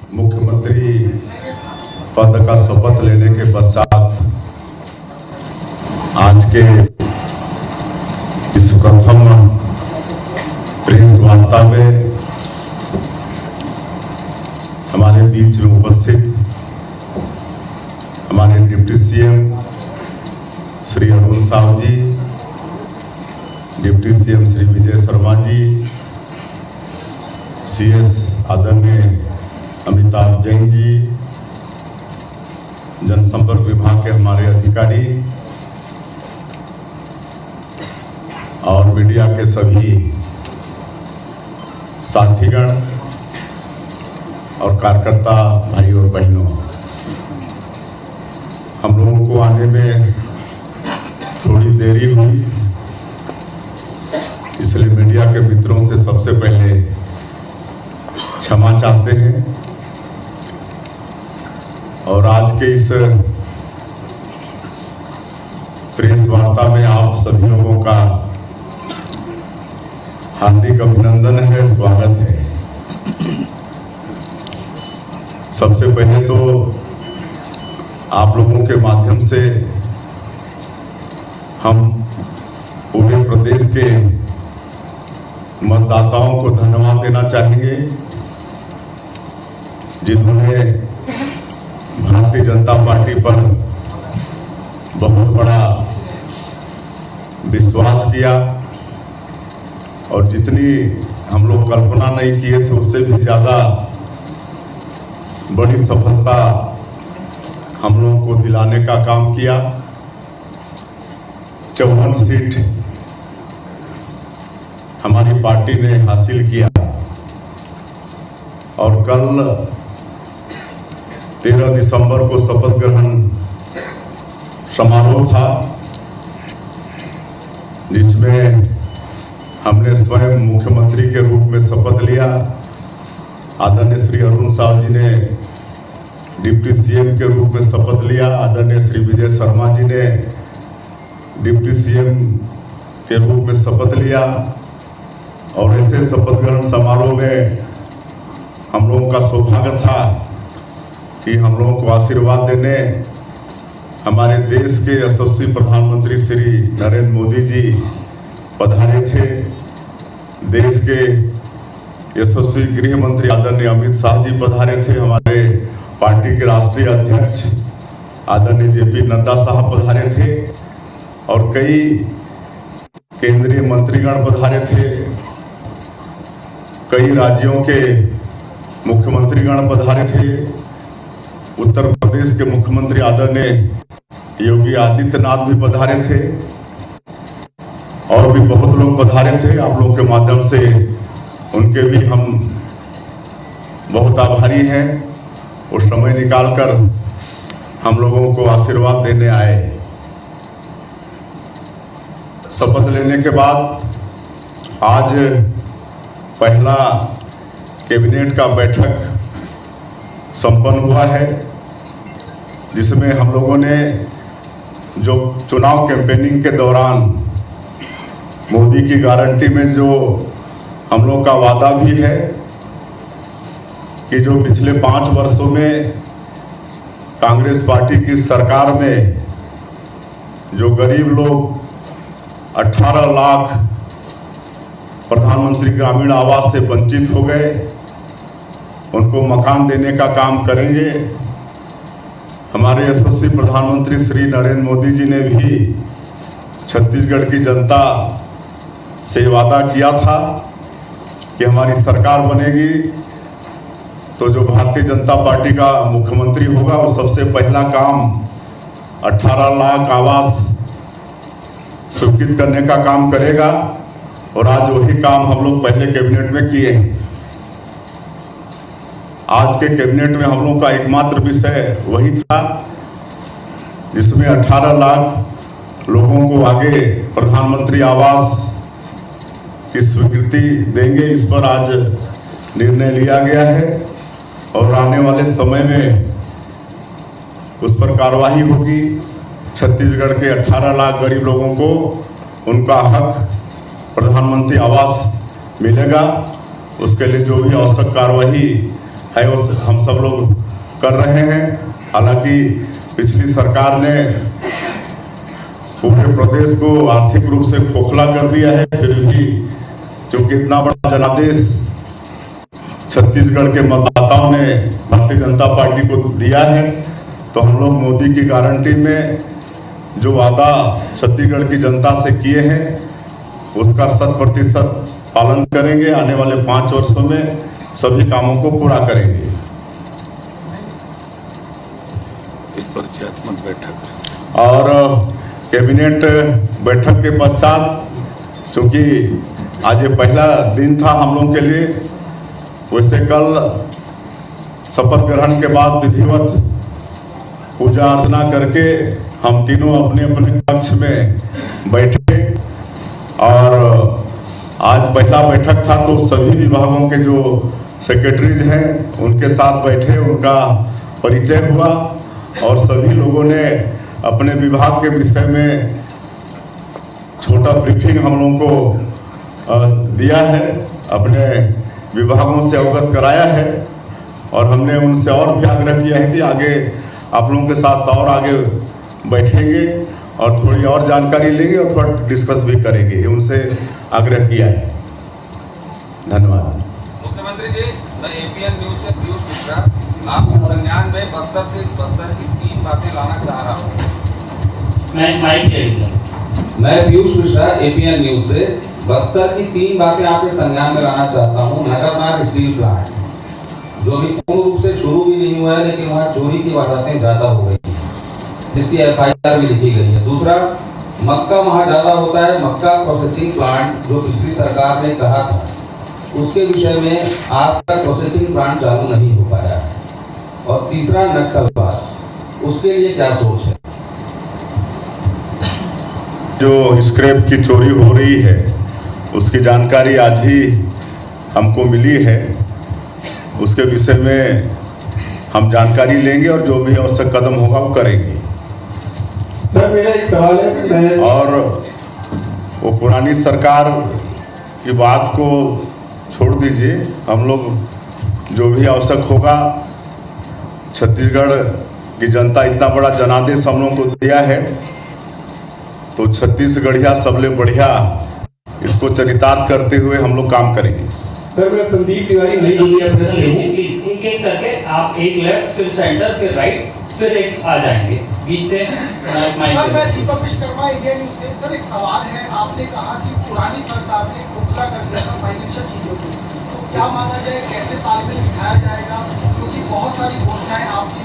मुख्यमंत्री पद का शपथ लेने के पश्चात आज के इस प्रथम प्रेस वार्ता में हमारे बीच में उपस्थित हमारे deputy CM Shri Arun Sahu ji, deputy CM Shri Vijay Sharma ji, CS आदरणीय अमिताभ जैन जी, जनसंपर्क विभाग के हमारे अधिकारी और मीडिया के सभी साथीगण और कार्यकर्ता भाई और बहनों, हम लोगों को आने में थोड़ी देरी हुई, इसलिए मीडिया के मित्रों से सबसे पहले क्षमा चाहते हैं। और आज के इस प्रेस वार्ता में आप सभी लोगों का हार्दिक अभिनंदन है, स्वागत है। सबसे पहले तो आप लोगों के माध्यम से हम पूरे प्रदेश के मतदाताओं को धन्यवाद देना चाहेंगे, जिन्होंने भारतीय जनता पार्टी पर बहुत बड़ा विश्वास किया और जितनी हम लोग कल्पना नहीं किए थे उससे भी ज़्यादा बड़ी सफलता हम लोगों को दिलाने का काम किया। 54 सीट हमारी पार्टी ने हासिल किया और कल 13 दिसंबर को शपथ ग्रहण समारोह था, जिसमें हमने स्वयं मुख्यमंत्री के रूप में शपथ लिया। आदरणीय श्री अरुण साहु जी ने डिप्टी सीएम के रूप में शपथ लिया, आदरणीय श्री विजय शर्मा जी ने डिप्टी सीएम के रूप में शपथ लिया। और ऐसे शपथ ग्रहण समारोह में हम लोगों का सौभाग्य था कि हम लोगों को आशीर्वाद देने हमारे देश के यशस्वी प्रधानमंत्री श्री नरेंद्र मोदी जी पधारे थे। देश के यशस्वी गृह मंत्री आदरणीय अमित शाह जी पधारे थे। हमारे पार्टी के राष्ट्रीय अध्यक्ष आदरणीय जेपी नड्डा साहब पधारे थे और कई केंद्रीय मंत्रीगण पधारे थे। कई राज्यों के मुख्यमंत्रीगण पधारे थे। उत्तर प्रदेश के मुख्यमंत्री आदरणीय योगी आदित्यनाथ भी पधारे थे और भी बहुत लोग पधारे थे। आप लोगों के माध्यम से उनके भी हम बहुत आभारी हैं और समय निकालकर हम लोगों को आशीर्वाद देने आए। शपथ लेने के बाद आज पहला कैबिनेट का बैठक संपन्न हुआ है, जिसमें हम लोगों ने जो चुनाव कैंपेनिंग के दौरान मोदी की गारंटी में जो हम लोग का वादा भी है कि जो पिछले 5 वर्षों में कांग्रेस पार्टी की सरकार में जो गरीब लोग 18 लाख प्रधानमंत्री ग्रामीण आवास से वंचित हो गए, उनको मकान देने का काम करेंगे। हमारे यशस्वी प्रधानमंत्री श्री नरेंद्र मोदी जी ने भी छत्तीसगढ़ की जनता से वादा किया था कि हमारी सरकार बनेगी तो जो भारतीय जनता पार्टी का मुख्यमंत्री होगा वो सबसे पहला काम 18 लाख आवास स्वीकृत करने का काम करेगा। और आज वही काम हम लोग पहले कैबिनेट में किए हैं। आज के कैबिनेट में हम लोग का एकमात्र विषय वही था जिसमें 18 लाख लोगों को आगे प्रधानमंत्री आवास की स्वीकृति देंगे। इस पर आज निर्णय लिया गया है और आने वाले समय में उस पर कार्रवाई होगी। छत्तीसगढ़ के 18 लाख गरीब लोगों को उनका हक प्रधानमंत्री आवास मिलेगा। उसके लिए जो भी आवश्यक कार्रवाई है वो हम सब लोग कर रहे हैं। हालांकि पिछली सरकार ने पूरे प्रदेश को आर्थिक रूप से खोखला कर दिया है, फिर भी क्योंकि इतना बड़ा जनादेश छत्तीसगढ़ के मतदाताओं ने भारतीय जनता पार्टी को दिया है, तो हम लोग मोदी की गारंटी में जो वादा छत्तीसगढ़ की जनता से किए हैं उसका 100% पालन करेंगे। आने वाले 5 वर्षों में सभी कामों को पूरा करेंगे। परिचयात्मक बैठक और कैबिनेट बैठक के पश्चात, चूंकि आज ये पहला दिन था हम लोग के लिए, वैसे कल शपथ ग्रहण के बाद विधिवत पूजा अर्चना करके हम तीनों अपने अपने कक्ष में बैठे और आज पहला बैठक था तो सभी विभागों के जो सेक्रेटरीज हैं उनके साथ बैठे, उनका परिचय हुआ और सभी लोगों ने अपने विभाग के विषय में छोटा ब्रीफिंग हम लोगों को दिया है, अपने विभागों से अवगत कराया है और हमने उनसे और भी आग्रह किया है कि आगे आप लोगों के साथ और आगे बैठेंगे और थोड़ी और जानकारी लेंगे और थोड़ा डिस्कस भी करेंगे, उनसे आग्रह किया है। धन्यवाद। मुख्यमंत्री जी, द एपीएन न्यूज से पीयूष मिश्रा, आपके संज्ञान में बस्तर की 3 बातें लाना चाह रहा हूँ। मैं पीयूष मिश्रा एपीएन न्यूज से बस्तर की 3 बातें आपके संज्ञान में लाना चाहता हूँ। नगरनार स्टील प्लांट जो अभी पूर्ण रूप से शुरू भी नहीं हुआ है, लेकिन वहाँ चोरी की वारदातें ज्यादा हो गई, जिसकी एफआईआर भी लिखी गई है। दूसरा, मक्का वहाँ ज्यादा होता है, मक्का प्रोसेसिंग प्लांट जो पिछली सरकार ने कहा था उसके विषय में आज तक प्रोसेसिंग प्लांट चालू नहीं हो पाया। और तीसरा, नक्सलवाद, उसके लिए क्या सोच है? जो स्क्रैप की चोरी हो रही है उसकी जानकारी आज ही हमको मिली है, उसके विषय में हम जानकारी लेंगे और जो भी आवश्यक कदम होगा वो करेंगे। सर, मेरा एक सवाल है। और वो पुरानी सरकार की बात को छोड़ दीजिए, हम लोग जो भी आवश्यक होगा, छत्तीसगढ़ की जनता इतना बड़ा जनादेश हम लोगों को दिया है तो छत्तीसगढ़िया सबले बढ़िया इसको चरितार्थ करते हुए हम लोग काम करेंगे। सर, मैं संदीप तिवारी नहीं एक करके आप एक लेफ्ट फिर सेंटर फिर राइट फिर एक आ जाएंगे बीच से। सर, मैं दीपक विश्वकर्मा, इंडिया न्यूज से। सर, एक सवाल है, आपने कहा कि पुरानी सरकार ने खोखला कर दिया था फाइनेंशियल चीजों को, तो क्या माना जाए, कैसे तालमेल बिठाया जाएगा? क्योंकि बहुत सारी घोषणाएं आपकी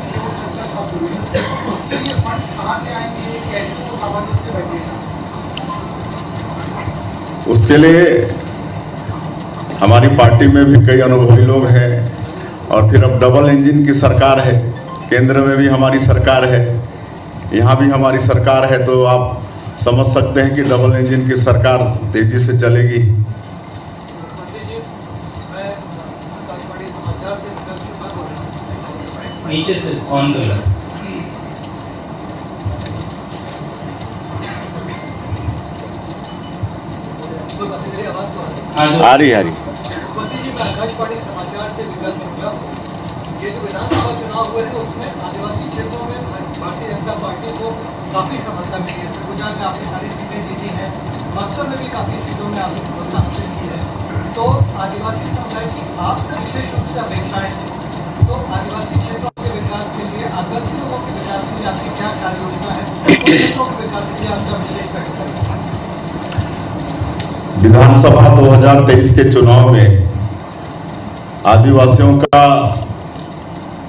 उसके लिए फंड्स कहाँ से आएंगे, कैसे वो सामंजस्य बैठेगा? उसके लिए हमारी पार्टी में भी कई अनुभवी लोग हैं और फिर अब डबल इंजन की सरकार है, केंद्र में भी हमारी सरकार है, यहाँ भी हमारी सरकार है, तो आप समझ सकते हैं कि डबल इंजन की सरकार तेजी से चलेगी। नीचे से ऑन कर आ रही आकाशवाणी समाचार से विगत में ये जो विधानसभा चुनाव हुए थे उसमें आदिवासी क्षेत्रों में भारतीय जनता पार्टी को काफी सफलता मिली है। सरगुजा में आपने सारी सीटें जीती हैं, बस्तर में भी काफी सीटों में आपने सफलता हासिल की है। तो आदिवासी समुदाय की आपसे विशेष रूप से अपेक्षाएं हैं, तो आदिवासी क्षेत्रों के विकास के लिए, आदिवासी लोगों के विकास के लिए आपकी क्या कार्य योजना है? क्षेत्रों के विकास के लिए आपका विशेष कार्यक्रम? विधानसभा 2023 के चुनाव में आदिवासियों का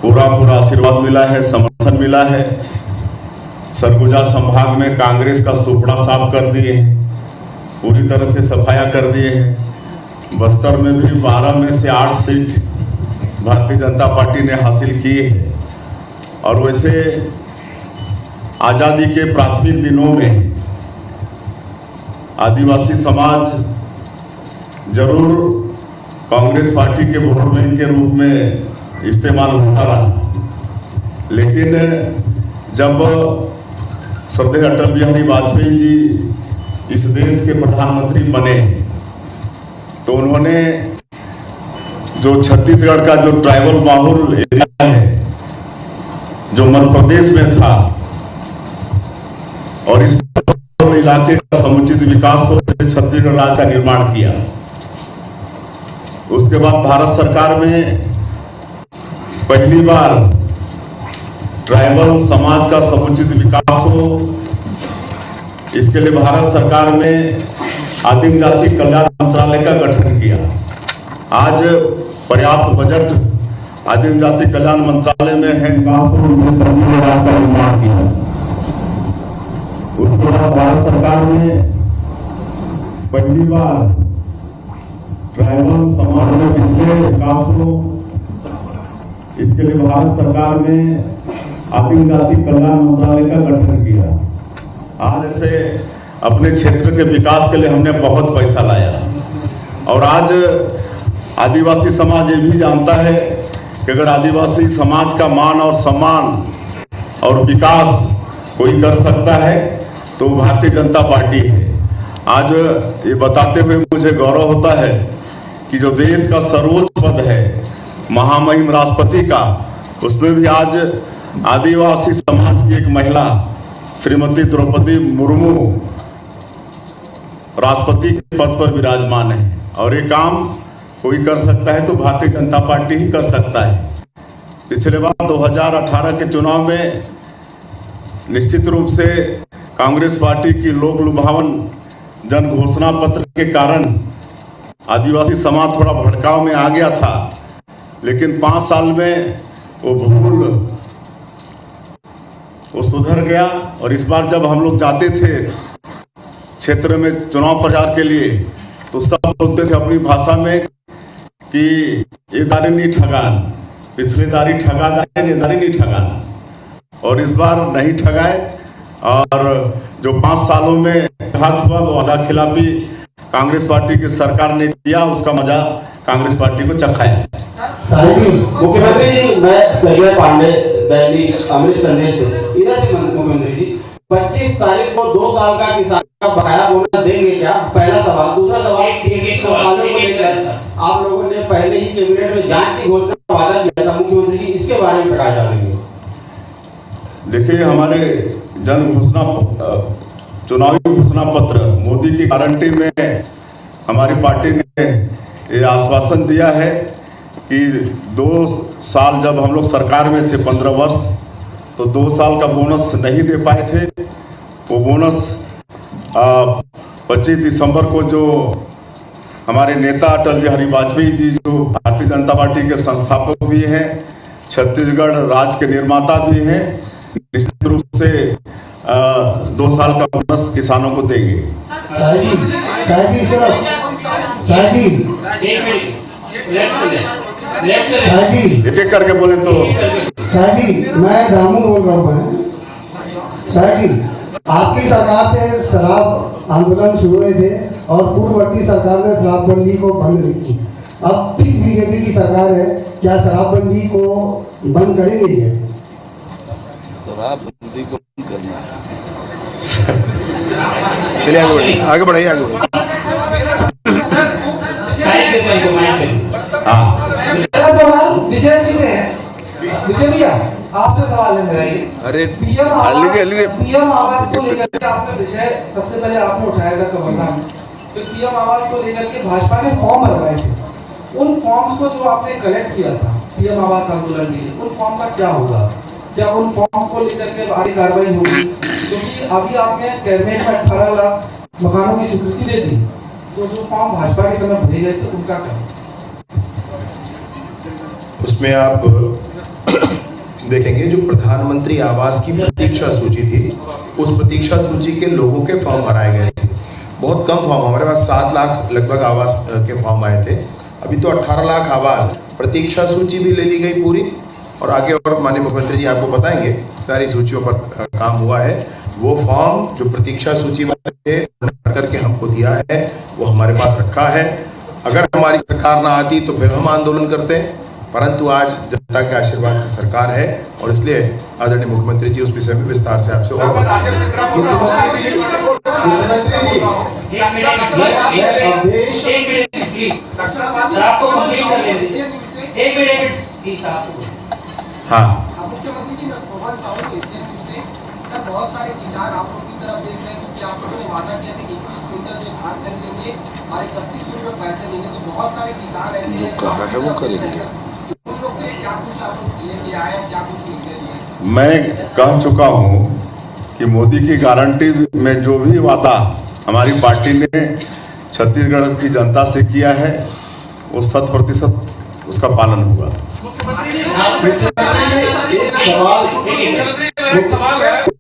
पूरा आशीर्वाद मिला है, समर्थन मिला है। सरगुजा संभाग में कांग्रेस का सुपड़ा साफ कर दिए हैं, पूरी तरह से सफाया कर दिए हैं। बस्तर में भी 12 में से 8 सीट भारतीय जनता पार्टी ने हासिल की है। और वैसे आज़ादी के प्राथमिक दिनों में आदिवासी समाज जरूर कांग्रेस पार्टी के वोट बैंक के रूप में इस्तेमाल होता रहा, लेकिन जब श्रद्धेय अटल बिहारी वाजपेयी जी इस देश के प्रधानमंत्री बने तो उन्होंने जो छत्तीसगढ़ का जो ट्राइबल माहौल एरिया है जो मध्य प्रदेश में था और इस इलाके का समुचित विकास हो छत्तीसगढ़ राज्य का निर्माण किया। उसके बाद भारत सरकार में पहली बार ट्राइबल समाज का समुचित विकास हो, इसके लिए भारत सरकार में आदिम जाति कल्याण मंत्रालय का गठन किया। आज पर्याप्त बजट आदिम जाति कल्याण मंत्रालय में है, छत्तीसगढ़ राज्य का निर्माण किया। उसके बाद भारत सरकार ने पहली बार ट्राइबल समाज में पिछले विकास हो, इसके लिए भारत सरकार में आदिम जाति कल्याण मंत्रालय का गठन किया। आज से अपने क्षेत्र के विकास के लिए हमने बहुत पैसा लाया और आज आदिवासी समाज ये भी जानता है कि अगर आदिवासी समाज का मान और सम्मान और विकास कोई कर सकता है तो भारतीय जनता पार्टी है। आज ये बताते हुए मुझे गौरव होता है कि जो देश का सर्वोच्च पद है महामहिम राष्ट्रपति का, उसमें भी आज आदिवासी समाज की एक महिला श्रीमती द्रौपदी मुर्मू राष्ट्रपति के पद पर विराजमान है और ये काम कोई कर सकता है तो भारतीय जनता पार्टी ही कर सकता है। पिछले बार 2018 के चुनाव में निश्चित रूप से कांग्रेस पार्टी की लोक लुभावन जन घोषणा पत्र के कारण आदिवासी समाज थोड़ा भड़काव में आ गया था, लेकिन 5 साल में वो भूल वो सुधर गया और इस बार जब हम लोग जाते थे क्षेत्र में चुनाव प्रचार के लिए तो सब बोलते थे अपनी भाषा में कि ये दारी नहीं ठगान, पिछले दारी ठगा जाए, ये दारी नहीं ठगान, और इस बार नहीं ठगाए। और जो 5 सालों में घात हुआ वो आधा खिलाफी कांग्रेस पार्टी की सरकार ने किया, उसका मजा कांग्रेस पार्टी को चखाया। मुख्यमंत्री जी, मैं संजय पांडे, दैनिक अमृत संदेश से इधर से मुख्यमंत्री जी 25 तारीख को 2 साल का किसान का बकाया बोनस देंगे क्या? पहला सवाल। दूसरा सवाल, आप लोगों ने पहले ही कैबिनेट में जांच की घोषणा का वादा किया था मुख्यमंत्री जी, इसके बारे में प्रकाश डालेंगे। देखिए, हमारे जन घोषणा चुनावी घोषणा पत्र मोदी की गारंटी में हमारी पार्टी ने ये आश्वासन दिया है कि 2 साल जब हम लोग सरकार में थे 15 वर्ष, तो 2 साल का बोनस नहीं दे पाए थे। वो बोनस 25 दिसंबर को जो हमारे नेता अटल बिहारी वाजपेयी जी, जो भारतीय जनता पार्टी के संस्थापक भी हैं, छत्तीसगढ़ राज्य के निर्माता भी हैं, निश्चित रूप से 2 साल का बोनस किसानों को देंगे। एक एक करके बोले तो शाहजी, मैं दामू बोल रहा हूँ। शाहजी, आपकी सरकार से शराब आंदोलन शुरू हुए थे और पूर्ववर्ती सरकार ने शराबबंदी को बंद नहीं की। अब फिर बीजेपी की सरकार है, क्या शराबबंदी को बंद करेंगे? शराबबंदी को बंद करना है। चलिए आगे बढ़ाइए, आगे बढ़ाइए। विजय जी से है। विजय भैया, आपसे सवाल है मेरा ये। अरे पीएम आवास को लेकर के आपने विषय सबसे पहले आपने उठाया था कमलनाथ, तो पीएम आवास को लेकर के भाजपा ने फॉर्म भरवाए थे। उन फॉर्म्स को जो आपने कलेक्ट किया था पीएम आवास आंदोलन के लिए, उन फॉर्म का क्या होगा? क्या उन फॉर्म को लेकर के आगे कार्रवाई होगी? क्योंकि अभी आपने कैबिनेट में 18 लाख मकानों की स्वीकृति दे दी, तो जो फॉर्म भाजपा के समय भरे गए थे उनका क्या? उसमें आप देखेंगे जो प्रधानमंत्री आवास की प्रतीक्षा सूची थी, उस प्रतीक्षा सूची के लोगों के फॉर्म भराए गए थे। बहुत कम फॉर्म, हमारे पास 7 लाख लगभग आवास के फॉर्म आए थे। अभी तो 18 लाख आवास, प्रतीक्षा सूची भी ले ली गई पूरी, और आगे और माननीय मुख्यमंत्री जी आपको बताएंगे सारी सूचियों पर काम हुआ है। वो फॉर्म जो प्रतीक्षा सूची में थे करके हमको दिया है, वो हमारे पास रखा है। अगर हमारी सरकार ना आती तो फिर हम आंदोलन करते हैं, परंतु आज जनता के आशीर्वाद से सरकार है और इसलिए आदरणीय मुख्यमंत्री जी उस विषय में विस्तार से आपसे और एक मिनट प्लीज सर, आपको कंप्लीट कर लेने दीजिए। एक मिनट प्लीज आपको। हाँ मुख्यमंत्री जी, मैं मोहन साहू एशियन न्यूज़ से। सर, बहुत सारे किसान आप लोग की तरफ देख रहे हैं क्योंकि आप लोगों ने वादा किया था कि 21 क्विंटल जो धान खरीदेंगे और 3100 रुपये पैसे देंगे, तो बहुत सारे किसान ऐसे हैं कहा है वो करेंगे, उन लोग के लिए क्या कुछ आप लोग लेके आए हैं, क्या कुछ निर्णय लिए? मैं कह चुका हूँ कि मोदी की गारंटी में जो भी वादा हमारी पार्टी ने छत्तीसगढ़ की जनता से किया है वो 100% उसका पालन होगा।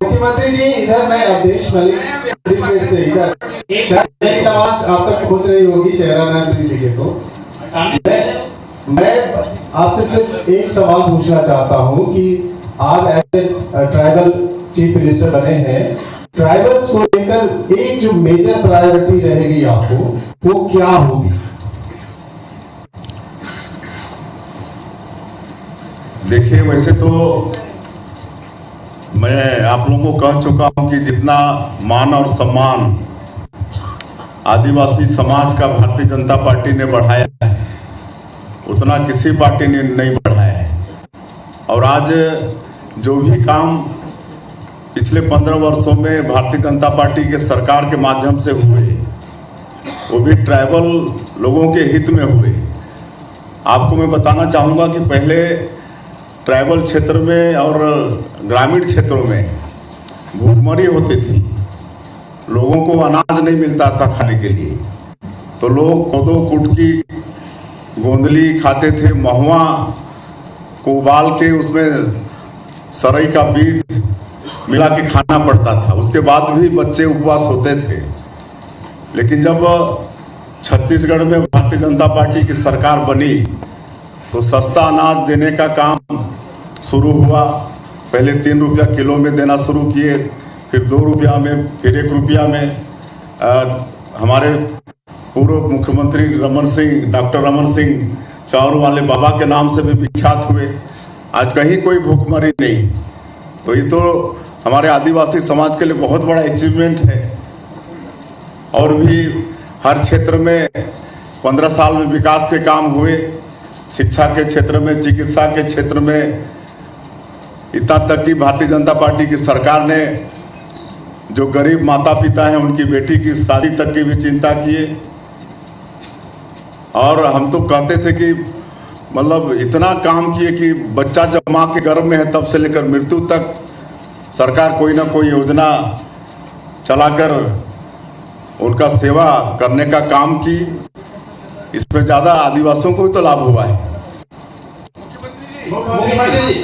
मुख्यमंत्री जी, इधर मैं अवधेश मलिक से इधर शायद मेरी आवाज आप तक पहुंच रही होगी, चेहरा ना दिखे तो। मैं आपसे सिर्फ एक सवाल पूछना चाहता हूं कि आप ऐसे ट्राइबल चीफ मिनिस्टर बने हैं, ट्राइबल्स को लेकर एक जो मेजर प्रायोरिटी रहेगी आपको वो क्या होगी? देखिए, वैसे तो मैं आप लोगों को कह चुका हूं कि जितना मान और सम्मान आदिवासी समाज का भारतीय जनता पार्टी ने बढ़ाया है उतना किसी पार्टी ने नहीं बढ़ाया है। और आज जो भी काम पिछले 15 वर्षों में भारतीय जनता पार्टी के सरकार के माध्यम से हुए वो भी ट्राइबल लोगों के हित में हुए। आपको मैं बताना चाहूँगा कि पहले ट्राइबल क्षेत्र में और ग्रामीण क्षेत्रों में भूखमरी होती थी, लोगों को अनाज नहीं मिलता था खाने के लिए, तो लोग कोदो कुटकी गोंदली खाते थे, महुआ को उबाल के उसमें सरई का बीज मिला के खाना पड़ता था। उसके बाद भी बच्चे उपवास होते थे। लेकिन जब छत्तीसगढ़ में भारतीय जनता पार्टी की सरकार बनी तो सस्ता अनाज देने का काम शुरू हुआ। पहले 3 रुपया किलो में देना शुरू किए, फिर 2 रुपया में, फिर 1 रुपया में। हमारे पूर्व मुख्यमंत्री रमन सिंह, डॉक्टर रमन सिंह चावल वाले बाबा के नाम से भी विख्यात हुए। आज कहीं कोई भूखमरी नहीं। तो ये तो हमारे आदिवासी समाज के लिए बहुत बड़ा अचीवमेंट है। और भी हर क्षेत्र में 15 साल में विकास के काम हुए, शिक्षा के क्षेत्र में, चिकित्सा के क्षेत्र में, इतना तक कि भारतीय जनता पार्टी की सरकार ने जो गरीब माता पिता हैं उनकी बेटी की शादी तक की भी चिंता किए। और हम तो कहते थे कि मतलब इतना काम किए कि बच्चा जब माँ के गर्भ में है तब से लेकर मृत्यु तक सरकार कोई ना कोई योजना चलाकर उनका सेवा करने का काम की। इसमें ज़्यादा आदिवासियों को भी तो लाभ हुआ है। मुख्यमंत्री जी,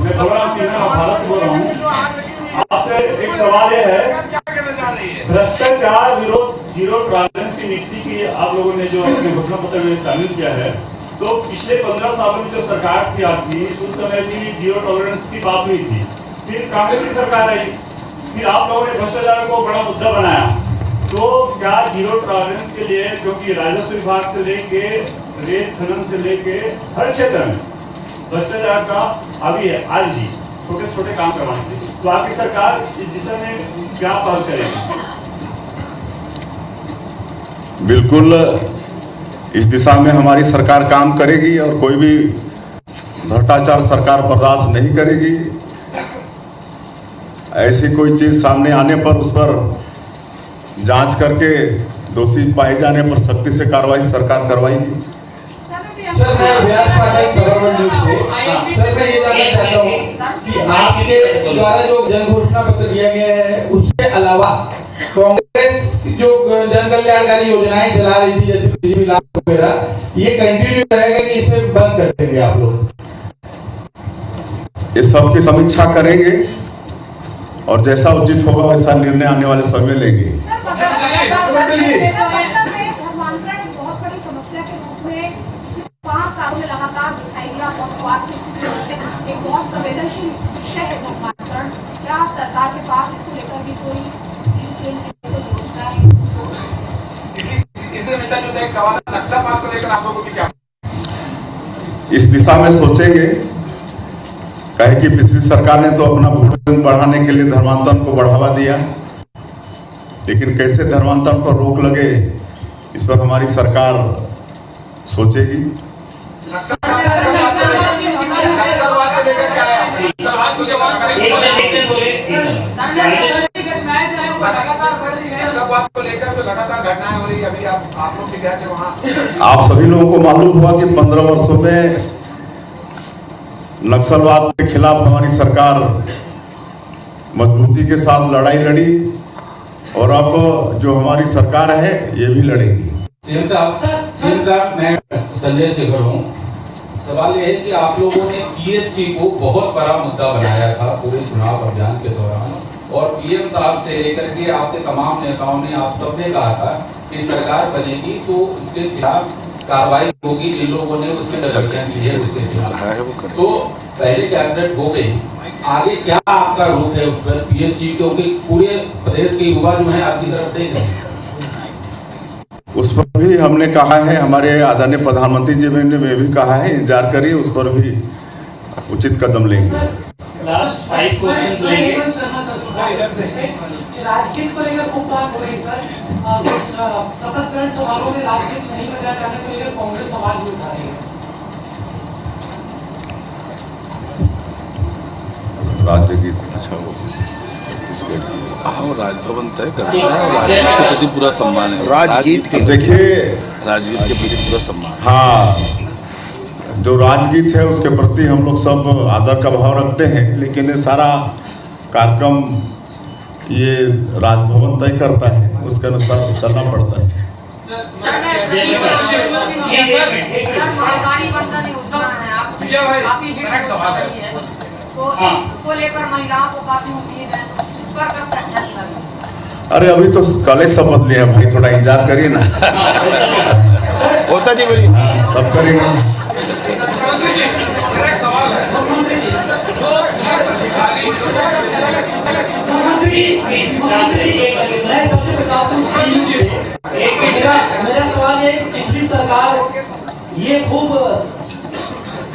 मैं भारत बोल रहा हूँ। आपसे एक सवाल ये है, भ्रष्टाचार विरोध जीरो टॉलरेंस की नीति की आप लोगों ने जो अपने घोषणा पत्र में शामिल किया है, तो पिछले 15 सालों में जो सरकार की थी उस समय भी जीरो टॉलरेंस की बात हुई थी। फिर कांग्रेस की सरकार आई, फिर आप लोगों ने भ्रष्टाचार को बड़ा मुद्दा बनाया। तो क्या जीरो टॉलरेंस के लिए, क्योंकि राजस्व विभाग से लेके रेत खनन से लेके हर क्षेत्र में भ्रष्टाचार का अभी है, आज भी छोटे छोटे काम करवाने के, तो आपकी सरकार इस दिशा में क्या पहल करेगी? बिल्कुल इस दिशा में हमारी सरकार काम करेगी और कोई भी भ्रष्टाचार सरकार बर्दाश्त नहीं करेगी। ऐसी कोई चीज सामने आने पर उस पर जांच करके दोषी पाए जाने पर सख्ती से कार्रवाई सरकार करवाएगी। सर, मैं व्यास पाठक खबरवन न्यूज़ से। सर, मैं ये जानना चाहता हूँ कि आपके द्वारा जो जन घोषणा पत्र दिया गया है उसके अलावा कांग्रेस जो जन कल्याणकारी योजनाएं चला रही थी जैसे बिजली लाभ वगैरह, ये कंटिन्यू रहेगा कि इसे बंद कर देंगे आप लोग? इस सब की समीक्षा करेंगे और जैसा उचित होगा वैसा निर्णय आने वाले समय में लेंगे। सरकार के पास इसको लेकर भी कोई योजना है? इससे नेता जो एक सवाल है नक्शा पास को लेकर आप लोगों की क्या? इस दिशा में सोचेंगे, कहे कि पिछली सरकार ने तो अपना वोट बैंक बढ़ाने के लिए धर्मांतरण को बढ़ावा दिया, लेकिन कैसे धर्मांतरण पर रोक लगे इस पर हमारी सरकार सोचेगी। आप सभी लोगों को मालूम हुआ कि 15 वर्षों में नक्सलवाद के खिलाफ हमारी सरकार मजबूती के साथ लड़ाई लड़ी और अब जो हमारी सरकार है ये भी लड़ेगी। सीएम साहब, मैं संजय शेखर हूँ। सवाल यह है कि आप लोगों ने पीएससी को बहुत बड़ा मुद्दा बनाया था पूरे चुनाव अभियान के दौरान, और पीएम साहब से लेकर के आपके तमाम नेताओं ने, आप सबने कहा था कि सरकार बनेगी तो उसके खिलाफ कार्रवाई होगी, जिन लोगों ने उसमें दखल दी है उसके खिलाफ। तो पहले कैबिनेट हो गई, आगे क्या आपका रुख है उस पर पीएससी, क्योंकि पूरे प्रदेश के युवा जो है आपकी तरफ देख रहे हैं। उस पर भी हमने कहा है, हमारे आदरणीय प्रधानमंत्री जी ने भी कहा है, इंतजार करिए, उस पर भी उचित कदम लेंगे। लास्ट 5 क्वेश्चंस लेंगे। राजगीर को लेकर खूब बात हो रही सर, शपथ ग्रहण समारोह में राजगीर नहीं बजाया जाने को लेकर कांग्रेस सवाल भी उठा रही है। राज्य गीत अच्छा राजभवन तय करता है, राजगीत के प्रति पूरा सम्मान है। राजगीत के देखिए, राजगीत के प्रति पूरा सम्मान। हाँ, जो राजगीत है उसके प्रति हम लोग सब आदर का भाव रखते हैं, लेकिन ये सारा कार्यक्रम ये राजभवन तय करता है, उसके अनुसार चलना पड़ता है। को लेकर महिलाओं को काफी उम्मीद है, अरे अभी तो कल शपथ लिया भाई, थोड़ा इंतजार करिए ना। होता जी बोलिए, सब करेंगे। मेरा सवाल है, पिछली सरकार ये खूब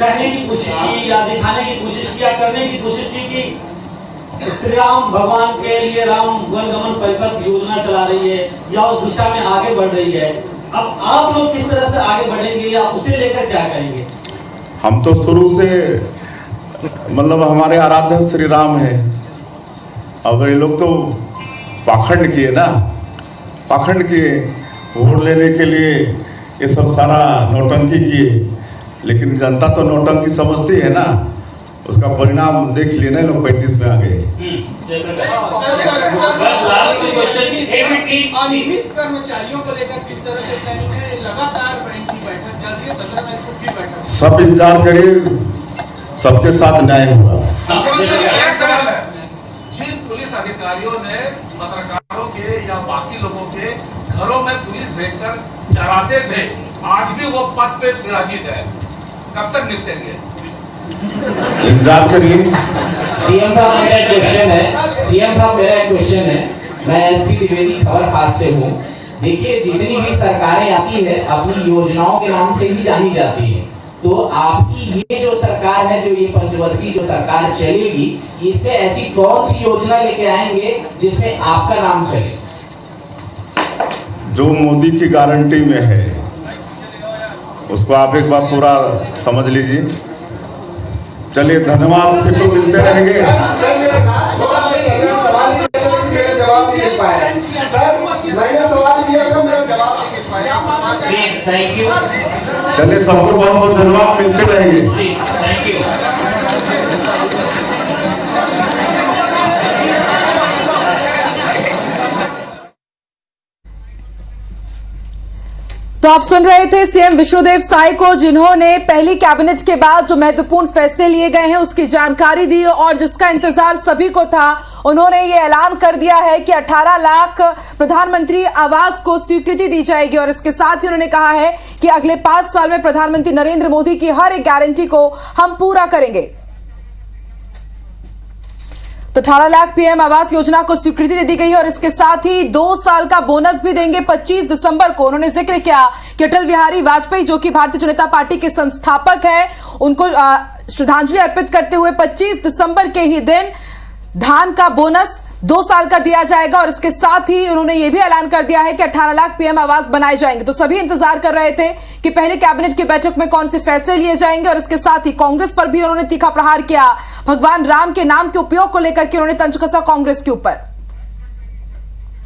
कहने की कोशिश की या दिखाने की कोशिश की या करने की कोशिश की कि श्री राम भगवान के लिए राम वनगमन परिपथ योजना चला रही है या उस दिशा में आगे बढ़ रही है। अब आप लोग किस तरह से आगे बढ़ेंगे या उसे लेकर क्या करेंगे? हम तो शुरू से मतलब हमारे आराध्य श्री राम है, अब ये लोग तो पाखंड किए ना, पाखंड किए, वोट लेने के लिए ये सब सारा नौटंकी किए, लेकिन जनता तो नौटंकी समझती है ना, उसका परिणाम देख लिए ना, लोग 35 में आ गए। अनियमित कर्मचारियों को लेकर किस तरह से प्लानिंग है? लगातार इनकी बैठक चल रही है, 17 तारीख को फिर बैठक। सब इंतजार करिए, सबके साथ न्याय होगा। जिन पुलिस अधिकारियों ने पत्रकारों के या बाकी लोगों के घरों में पुलिस भेजकर डराते थे, आज भी वो पद पे विराजित है, कब तक निपटेंगे? इंतजार करिए। सीएम साहब मेरा एक क्वेश्चन है, मैं एसपी द्विवेदी खबर खास से हूँ। देखिए, जितनी भी सरकारें आती है अपनी योजनाओं के नाम से ही जानी जाती है, तो आपकी ये जो सरकार है, जो ये पंचवर्षीय जो सरकार चलेगी, इसमें ऐसी कौन सी योजना लेके आएंगे जिसमें आपका नाम चले? जो मोदी की गारंटी में है उसको आप एक बार पूरा समझ लीजिए। चलिए, धन्यवाद, फिर तो मिलते रहेंगे। चलिए, सबको बहुत बहुत धन्यवाद, मिलते रहेंगे। Thank you. तो आप सुन रहे थे सीएम विष्णुदेव साय को, जिन्होंने पहली कैबिनेट के बाद जो महत्वपूर्ण फैसले लिए गए हैं उसकी जानकारी दी, और जिसका इंतजार सभी को था। उन्होंने ये ऐलान कर दिया है कि 18 लाख प्रधानमंत्री आवास को स्वीकृति दी जाएगी, और इसके साथ ही उन्होंने कहा है कि अगले 5 साल में प्रधानमंत्री नरेंद्र मोदी की हर एक गारंटी को हम पूरा करेंगे। तो 18 लाख पीएम आवास योजना को स्वीकृति दे दी गई है, और इसके साथ ही 2 साल का बोनस भी देंगे 25 दिसंबर को। उन्होंने जिक्र किया कि अटल बिहारी वाजपेयी, जो कि भारतीय जनता पार्टी के संस्थापक है, उनको श्रद्धांजलि अर्पित करते हुए 25 दिसंबर के ही दिन धान का बोनस 2 साल का दिया जाएगा और इसके साथ ही उन्होंने यह भी ऐलान कर दिया है कि 18 लाख पीएम आवास बनाए जाएंगे। तो सभी इंतजार कर रहे थे कि पहले कैबिनेट की बैठक में कौन से फैसले लिए जाएंगे और इसके साथ ही कांग्रेस पर भी उन्होंने तीखा प्रहार किया। भगवान राम के नाम के उपयोग को लेकर के उन्होंने तंज कसा कांग्रेस के ऊपर।